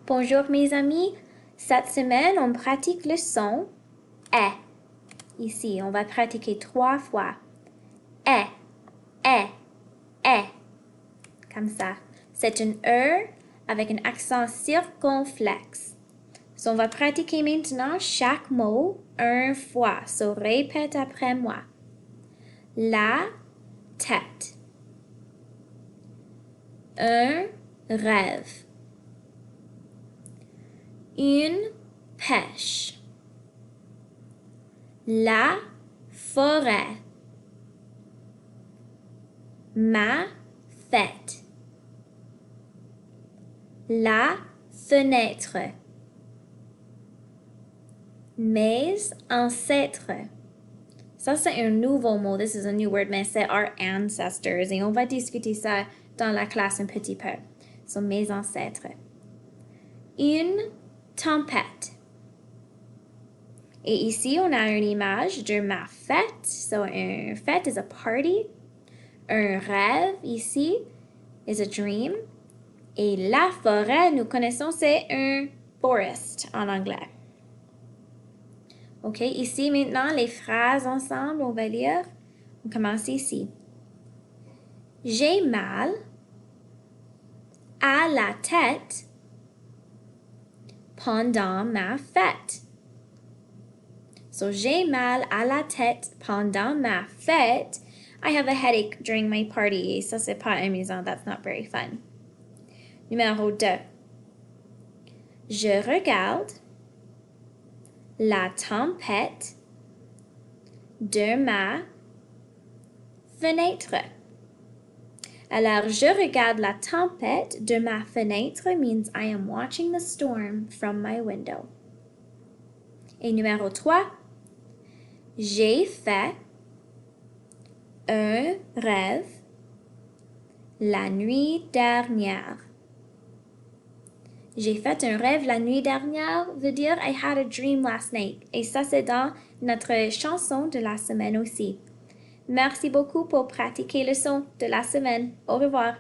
Bonjour mes amis. Cette semaine, on pratique le son E. Ici, on va pratiquer 3 fois. E, E, E. Comme ça. C'est un E avec un accent circonflexe. So, on va pratiquer maintenant chaque mot une fois. So, répète après moi. La tête. Un rêve. Une pêche. La forêt. Ma fête. La fenêtre. Mes ancêtres. Ça, c'est un nouveau mot. This is a new word, mais c'est our ancestors. Et on va discuter ça dans la classe un petit peu. So, mes ancêtres. Une tempête. Et ici, on a une image de ma fête. So, une fête is a party. Un rêve, ici, is a dream. Et la forêt, nous connaissons, c'est un forest en anglais. OK, ici, maintenant, les phrases ensemble, on va lire. On commence ici. J'ai mal à la tête pendant ma fête. So, j'ai mal à la tête pendant ma fête. I have a headache during my party. Ça, c'est pas amusant. That's not very fun. Numéro 2. Je regarde la tempête de ma fenêtre. Alors, je regarde la tempête de ma fenêtre means I am watching the storm from my window. Et numéro 3. J'ai fait un rêve la nuit dernière. J'ai fait un rêve la nuit dernière veut dire I had a dream last night. Et ça, c'est dans notre chanson de la semaine aussi. Merci beaucoup pour pratiquer le son de la semaine. Au revoir.